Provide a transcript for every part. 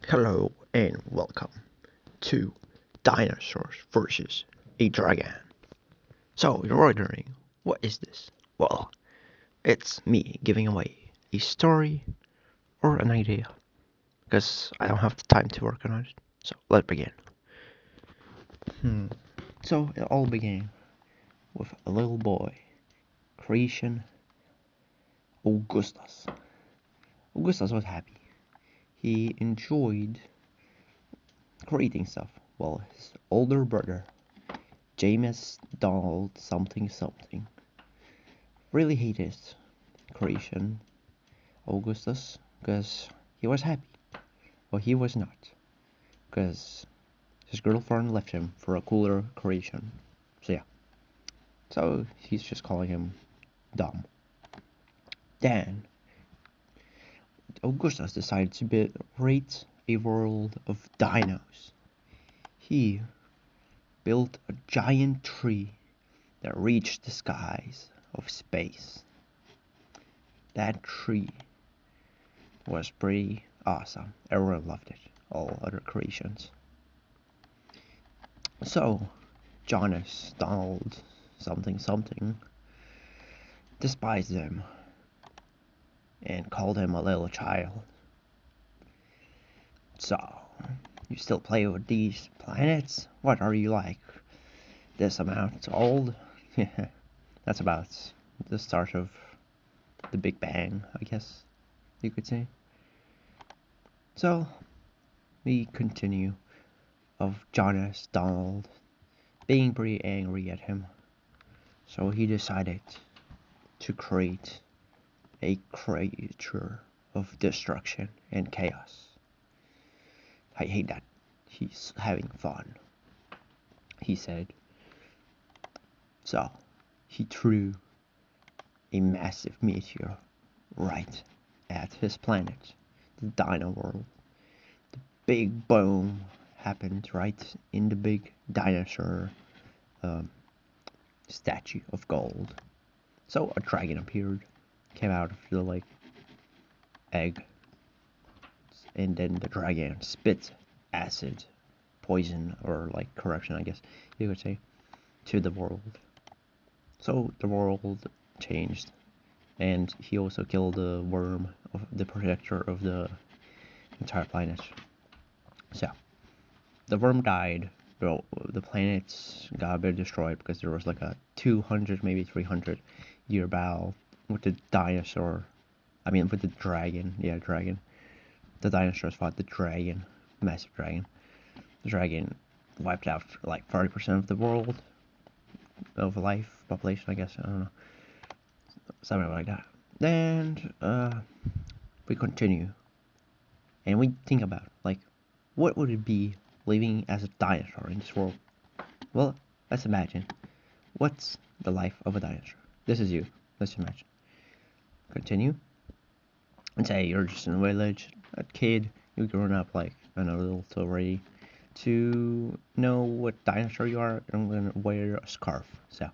Hello and welcome to Dinosaurs versus a Dragon. So you're wondering, what is this? Well, it's me giving away a story or an idea because I don't have the time to work on it. So let's begin. So it all began with a little boy, creation Augustus. Augustus was happy. He enjoyed creating stuff, while his older brother James Donald something something really hated creation Augustus because he was happy. Well, he was not, because his girlfriend left him for a cooler creation. So yeah, so he's just calling him dumb. Then Augustus decided to create a world of dinos. He built a giant tree that reached the skies of space. That tree was pretty awesome. Everyone loved it. All other creations. So, Jonas, Donald, something something, despised him and called him a little child. So, you still play with these planets? What are you like? This amount old? That's about the start of the Big Bang, I guess you could say. So, we continue of Jonas Donald being pretty angry at him. So he decided to create a creature of destruction and chaos. I hate that. He's having fun, he said. So he threw a massive meteor right at his planet, the Dino World. The big boom happened right in the big dinosaur statue of gold. So a dragon appeared, came out of the egg, and then the dragon spit acid, poison, or corruption, I guess you could say, to the world. So the world changed, and he also killed the worm, of the protector of the entire planet. So the worm died, but the planets got a bit destroyed because there was like a 200, maybe 300 year battle with the dinosaur. I mean, with the dragon. Yeah, dragon. The dinosaurs fought the dragon, massive dragon. The dragon wiped out like 40% of the world of life population, I guess. I don't know, something like that. Then we continue, and we think about what would it be living as a dinosaur in this world? Well, let's imagine. What's the life of a dinosaur? This is you. Let's imagine. Continue. And say you're just in a village, a kid, you've grown up a little too already to know what dinosaur you are. I'm gonna wear a scarf. So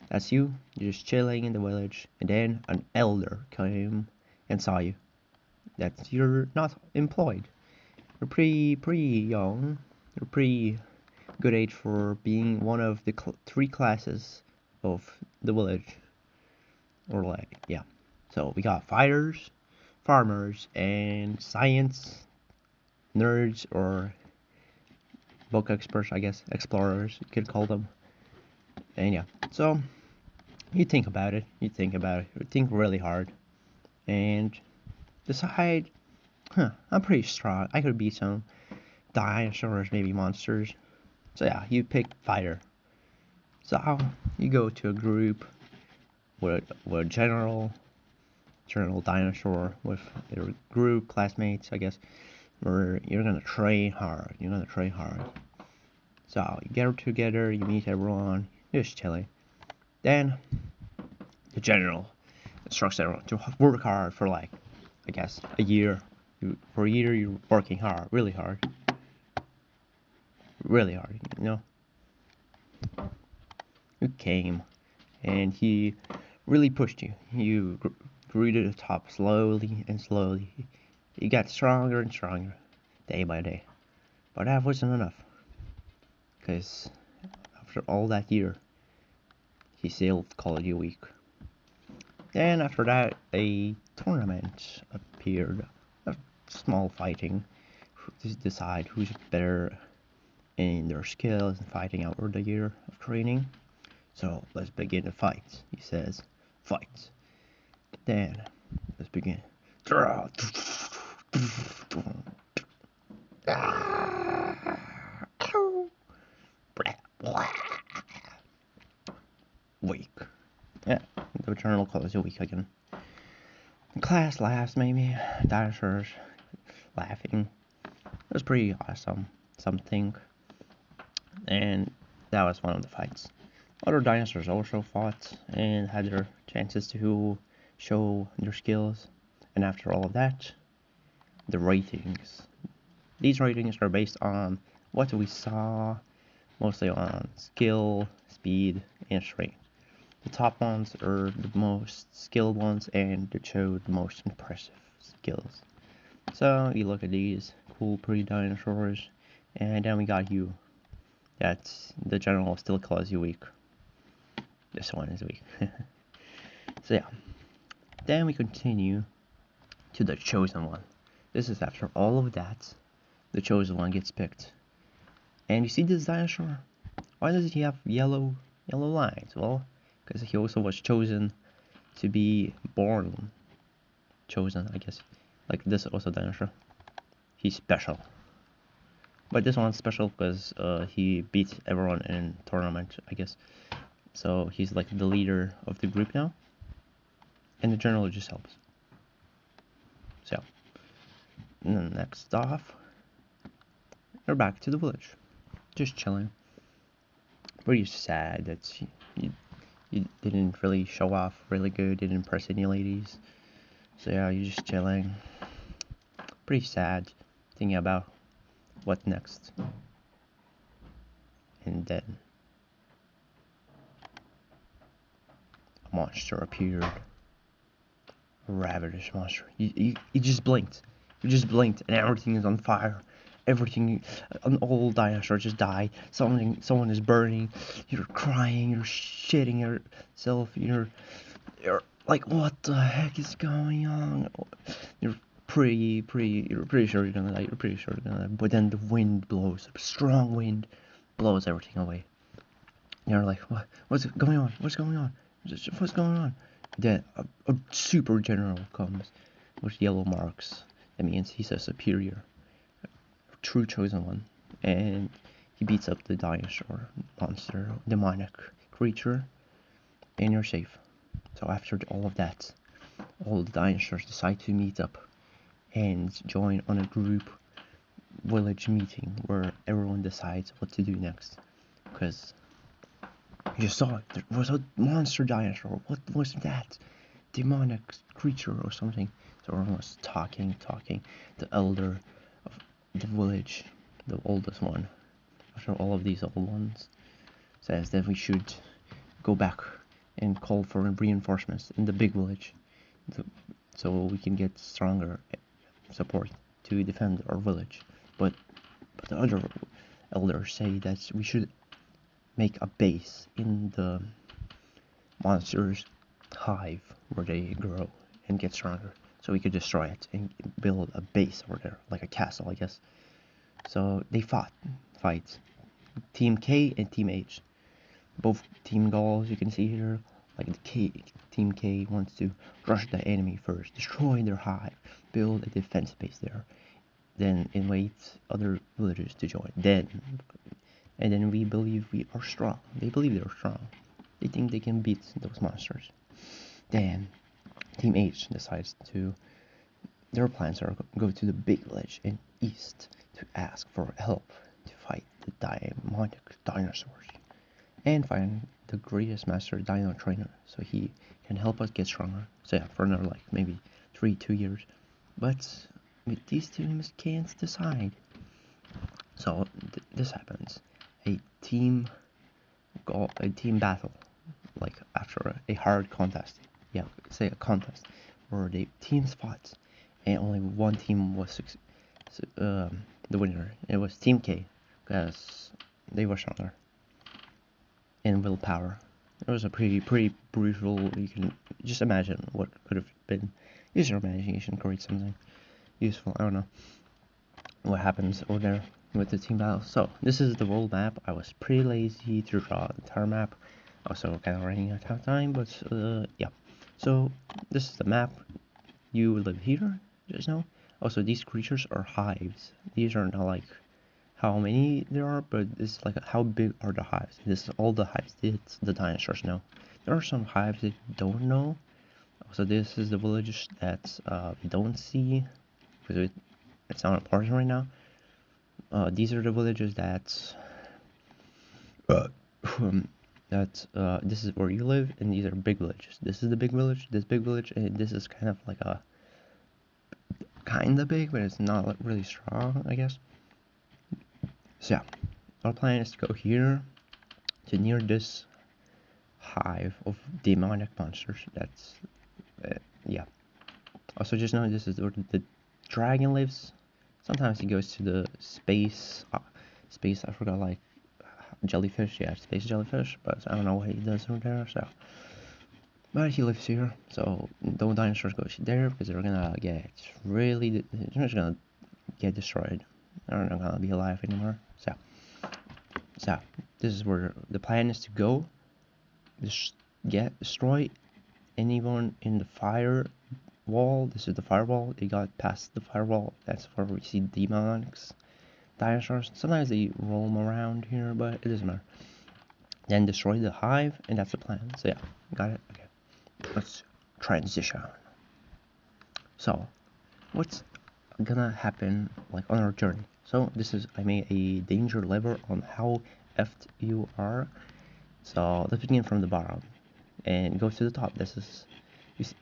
that's you. You're just chilling in the village, and then an elder came and saw you. That you're not employed. You're pretty young. You're pretty good age for being one of the 3 classes of the village. Or yeah. So we got fighters, farmers, and science nerds, or book experts, I guess, explorers, you could call them. And yeah, so you think about it, you think really hard, and decide, I'm pretty strong, I could beat some dinosaurs, maybe monsters. So yeah, you pick fighter. So you go to a group with a general dinosaur with your group classmates, I guess, where you're gonna train hard. So you get together, you meet everyone, you're just chilling. Then the general instructs everyone to work hard for I guess a year. For a year you're working hard, really hard, you know. You came, and he really pushed you. You grew to the top slowly and slowly. You got stronger and stronger. day by day. But that wasn't enough, because after all that year, he saved quolaty a week. Then after that, a tournament appeared, a small fighting, to decide who's better in their skills and fighting out over the year of training. So let's begin the fight, he says. Fight. Then let's begin. Weak. Yeah, the journal calls it weak again. The class laughs, maybe. Dinosaurs laughing. It was pretty awesome, something. And that was one of the fights. Other dinosaurs also fought and had their chances to show their skills. And after all of that, the ratings. These ratings are based on what we saw, mostly on skill, speed, and strength. The top ones are the most skilled ones and that showed the most impressive skills. So you look at these cool, pretty dinosaurs, and then we got you. That's the general still calls you weak. This one is weak. So yeah. Then we continue to the chosen one. This is after all of that, the chosen one gets picked. And you see this dinosaur? Why does he have yellow lines? Well, because he also was chosen to be born. Chosen, I guess. Like this also dinosaur. He's special. But this one's special because he beat everyone in tournament, I guess. So he's like the leader of the group now. And the journal just helps. So, and then next off, we're back to the village. Just chilling. Pretty sad that you didn't really show off really good, didn't impress any ladies. So yeah, you're just chilling. Pretty sad, thinking about what next. And then a monster appeared. A ravenous monster. You just blinked. You just blinked and everything is on fire. Everything, an old dinosaur just died. Someone is burning. You're crying. You're shitting yourself. You're like, what the heck is going on? You're pretty sure you're gonna die. You're pretty sure you're gonna die. But then the wind blows. A strong wind blows everything away. You're like, what's going on? What's going on? What's going on? Then a super general comes with yellow marks. That means he's a superior, true chosen one, and he beats up the dinosaur monster, demonic creature, and you're safe. So after all of that, all the dinosaurs decide to meet up and join on a group village meeting where everyone decides what to do next. Because you just saw it, there was a monster dinosaur. What was that? Demonic creature or something. So everyone was talking. The elder of the village, the oldest one, after all of these old ones, says that we should go back and call for reinforcements in the big village, so we can get stronger support to defend our village. But the other elders say that we should make a base in the monsters' hive where they grow and get stronger, so we could destroy it and build a base over there, like a castle, I guess. So they fight. Team K and Team H. Both team goals you can see here. Like Team K wants to rush the enemy first, destroy their hive, build a defense base there, then invite other villagers to join. And then we believe we are strong. They believe they're strong. They think they can beat those monsters. Then Team H decides to. Their plans are go to the big village in east to ask for help to fight the demonic dinosaurs and find the greatest master dino trainer so he can help us get stronger. So yeah, for another like maybe 2 years. But these teams can't decide. So this happens. A team battle, like after a hard contest. Yeah, say a contest where the teams fought and only one team was the winner. It was Team K, because they were stronger in willpower. It was a pretty brutal. You can just imagine what could have been. Use your imagination, create something useful. I don't know what happens over there with the team battle. So this is the world map. I was pretty lazy to draw the entire map. Also kind of running out of time, but yeah. So this is the map. You live here, just now. Also, these creatures are hives. These are not like how many there are, but it's like how big are the hives. This is all the hives. It's the dinosaurs know. There are some hives that don't know. So this is the village that we don't see because it's not important right now. These are the villages that this is where you live, and these are big villages. This is the big village, this big village, and this is kind of like a kinda big, but it's not really strong, I guess. So yeah, our plan is to go here to near this hive of demonic monsters. That's yeah. Also, just know this is where the dragon lives. Sometimes he goes to the space. Space. I forgot, like jellyfish. Yeah, space jellyfish. But I don't know what he does over there. So, but he lives here. So no dinosaurs go there because they're gonna get really. They're just gonna get destroyed. They're not gonna be alive anymore. So this is where the plan is to go. Destroy anyone in the fire wall. This is the firewall. They got past the firewall. That's where we see demonics dinosaurs. Sometimes they roam around here, but it doesn't matter. Then destroy the hive, and that's the plan. So yeah, got it. Okay, let's transition. So what's gonna happen like on our journey? So this is, I made a danger level on how effed you are. So let's begin from the bottom and go to the top. This is, you see,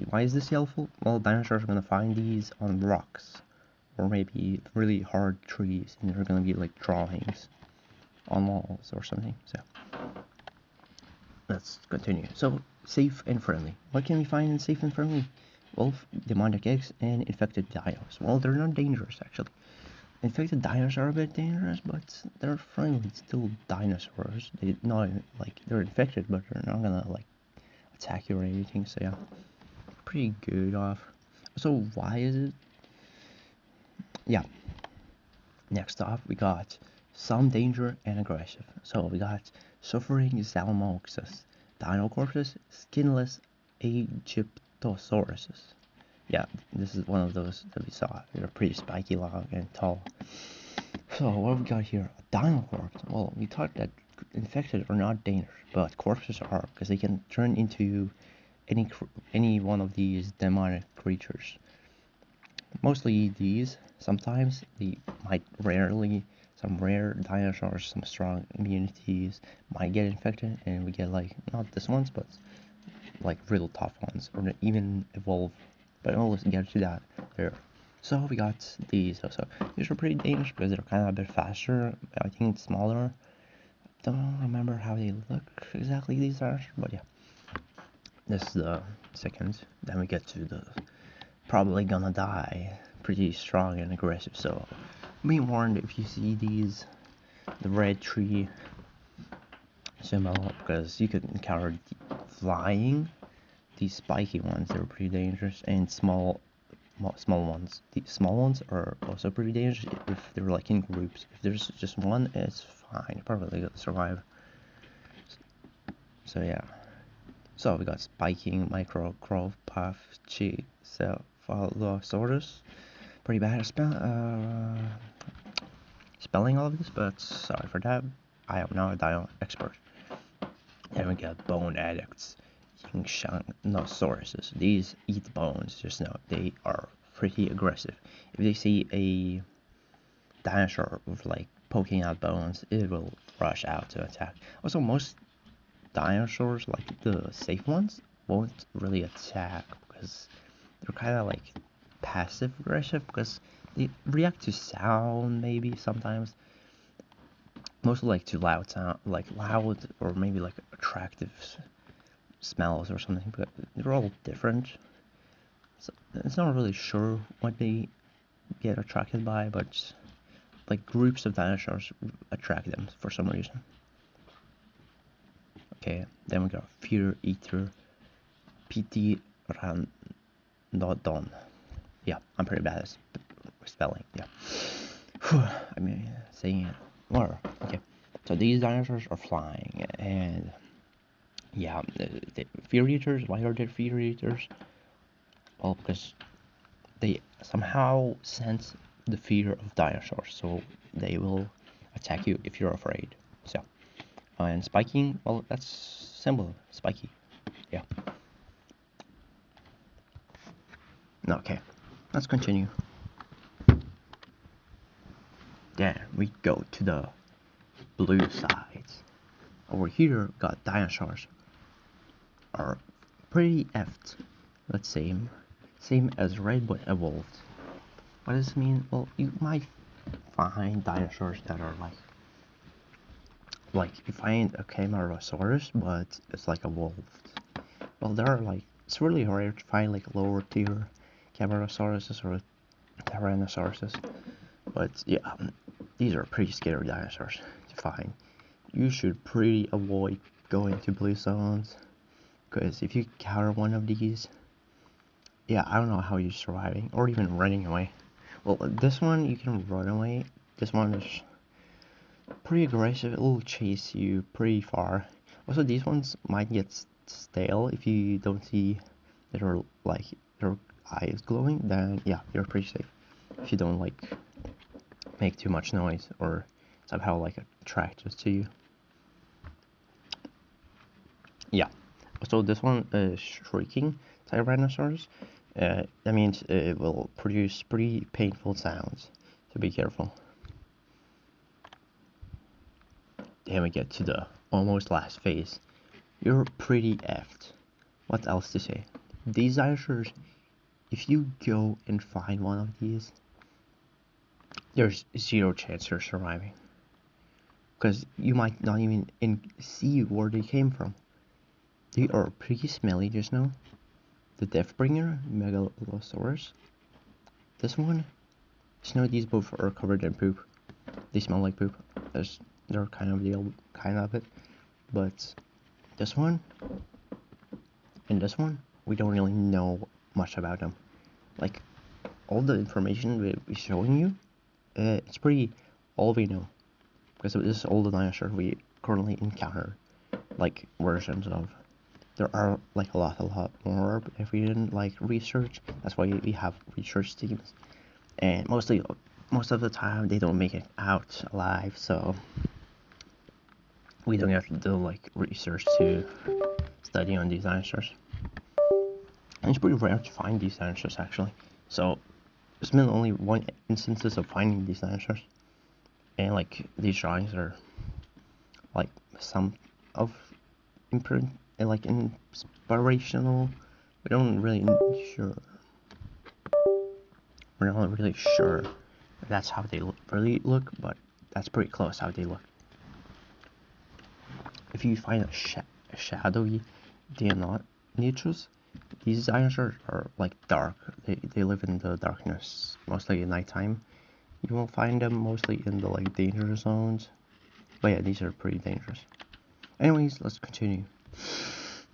why is this helpful? Well, dinosaurs are gonna find these on rocks or maybe really hard trees, and they're gonna be like drawings on walls or something. So let's continue. So safe and friendly. What can we find in safe and friendly? Well, demonic eggs and infected dinos. Well, they're not dangerous actually. Infected dinos are a bit dangerous, but they're friendly. Still dinosaurs. They not like they're infected, but they're not gonna like attack you or anything. So yeah, pretty good off. So why is it? Yeah. Next off, we got some danger and aggressive. So we got suffering Zalamoxis, dino corpses, skinless Egyptosauruses. Yeah, this is one of those that we saw. They're pretty spiky, long, and tall. So what have we got here? A dino corpse. Well, we thought that infected are not dangerous, but corpses are, because they can turn into any one of these demonic creatures. Mostly these. Sometimes they might some rare dinosaurs, some strong immunities might get infected, and we get like not this ones, but like real tough ones, or even evolve. But I'll get to that there. So we got these also. These are pretty dangerous because they're kind of a bit faster. I think it's smaller. Don't remember how they look exactly, these are, but yeah. This is the second. Then we get to the probably gonna die. Pretty strong and aggressive, so be warned if you see these, the red tree symbol, because you could encounter flying. These spiky ones, they're pretty dangerous, and small ones. The small ones are also pretty dangerous if they're like in groups. If there's just one, it's fine. Probably gonna survive. So yeah. So we got spiking, micro, crowpuff, cephalosaurus. Pretty bad spelling all of this, but sorry for that. I am not a dino expert. Then we got bone addicts, Yingshannosauruses. These eat bones. Just know they are pretty aggressive. If they see a dinosaur with like poking out bones, it will rush out to attack. Also, most dinosaurs, like the safe ones, won't really attack because they're kind of like passive aggressive, because they react to sound maybe sometimes. Mostly like to loud sound, like loud or maybe like attractive smells or something, but they're all different. So it's not really sure what they get attracted by, but like groups of dinosaurs attract them for some reason. Okay, then we got Fear Eater, PT Ranodon. Yeah, I'm pretty bad at spelling. Yeah, I mean saying it. Or okay, so these dinosaurs are flying, and yeah, the Fear Eaters. Why are they Fear Eaters? Well, because they somehow sense the fear of dinosaurs, so they will attack you if you're afraid. So, and spiking, well, that's simple, spiky. Yeah. Okay, let's continue. Then we go to the blue sides. Over here, got dinosaurs are pretty effed. Let's say same as red but evolved. What does this mean? Well, you might find dinosaurs that are like you find a Camarasaurus, but it's like evolved. Well, there are like it's really rare to find like lower tier Camarosauruses or Tyrannosauruses, but yeah, these are pretty scary dinosaurs to find. You should pretty avoid going to blue zones, because if you counter one of these, yeah, I don't know how you're surviving or even running away. Well, this one you can run away. This one is pretty aggressive. It will chase you pretty far. Also, these ones might get stale if you don't see that are like their eyes glowing. Then yeah, you're pretty safe. If you don't like make too much noise or somehow like attracted to you. Yeah. So this one is shrieking Tyrannosaurus. That means it will produce pretty painful sounds. So be careful. Then we get to the almost last phase. You're pretty effed. What else to say? These dinosaurs, if you go and find one of these, there's zero chance you're surviving. Because you might not even see where they came from. They are pretty smelly just now. The Deathbringer, Megalosaurus. This one, just know these both are covered in poop. They smell like poop. They're kind of it. But this one and this one, we don't really know much about them. Like all the information we're showing you, it's pretty all we know, because this is all the dinosaurs we currently encounter, like versions of. There are like a lot more if we didn't like research. That's why we have research teams, and most of the time they don't make it out alive, so we don't have to do like research to study on these dinosaurs. And it's pretty rare to find these dinosaurs actually. So there's been only one instances of finding these dinosaurs, and like these drawings are like some of imprint and like inspirational. We're not really sure if that's how they really look, but that's pretty close how they look. If you find a shadowy Dinosaurs, these dinosaurs are like dark. They live in the darkness, mostly at nighttime. You will find them mostly in the like danger zones. But yeah, these are pretty dangerous. Anyways, let's continue.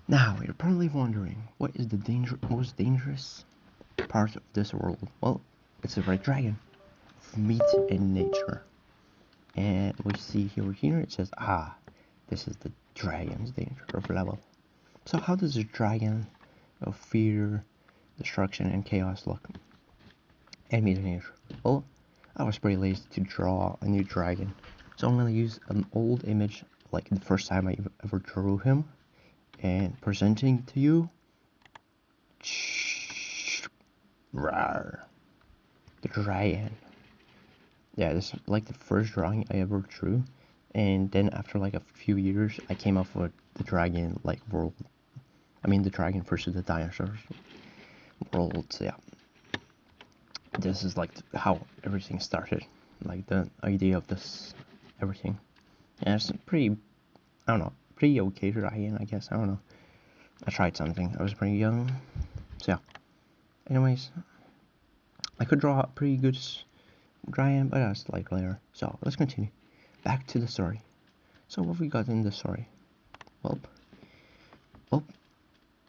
Now, you're probably wondering, what is the most dangerous part of this world? Well, it's a red dragon. Meet in nature. And we see here it says, this is the dragon's danger of level. So how does the dragon of fear, destruction, and chaos look? And meet in nature. Well, I was pretty lazy to draw a new dragon, so I'm gonna use an old image, like the first time I ever drew him, and presenting to you, rawr, the dragon. Yeah, this is like the first drawing I ever drew, and then after like a few years, I came up with the dragon like world. I mean the dragon versus the dinosaurs world. So yeah, this is like how everything started, like the idea of this everything. And it's pretty, I don't know, pretty okay dragon, I guess. I don't know. I tried something. I was pretty young, so yeah. Anyways, I could draw a pretty good dragon, but that's like later. So let's continue. Back to the story. So what we got in the story? Well,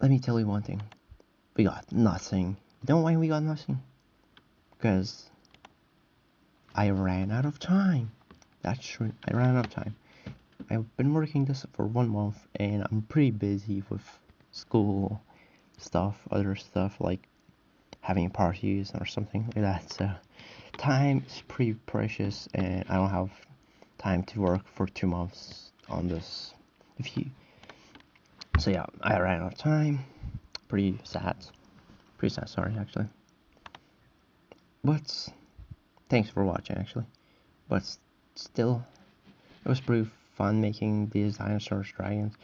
let me tell you one thing. We got nothing. You know why we got nothing? Because I ran out of time. That's true. I ran out of time. I've been working this for 1 month, and I'm pretty busy with school stuff, other stuff like having parties or something like that. So time is pretty precious, and I don't have time to work for 2 months on this. So yeah, I ran out of time. Pretty sad. Pretty sad, sorry, actually. But thanks for watching, actually. But still, it was pretty fun making these dinosaurs, dragons,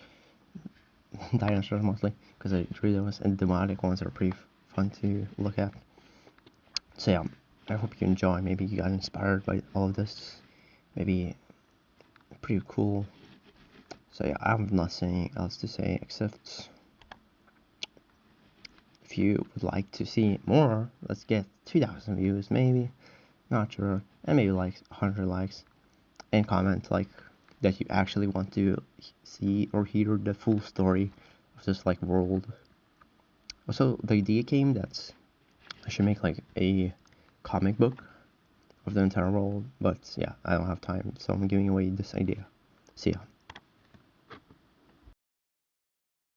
dinosaurs mostly, because I drew those, and the demonic ones are pretty fun to look at. So yeah, I hope you enjoy. Maybe you got inspired by all of this. Maybe pretty cool. So yeah, I have nothing else to say except if you would like to see more, let's get 2,000 views maybe. Not sure, and maybe like 100 likes, and comment like that you actually want to see or hear the full story of this like world. Also, the idea came that I should make like a comic book of the entire world, but yeah, I don't have time, so I'm giving away this idea. See ya.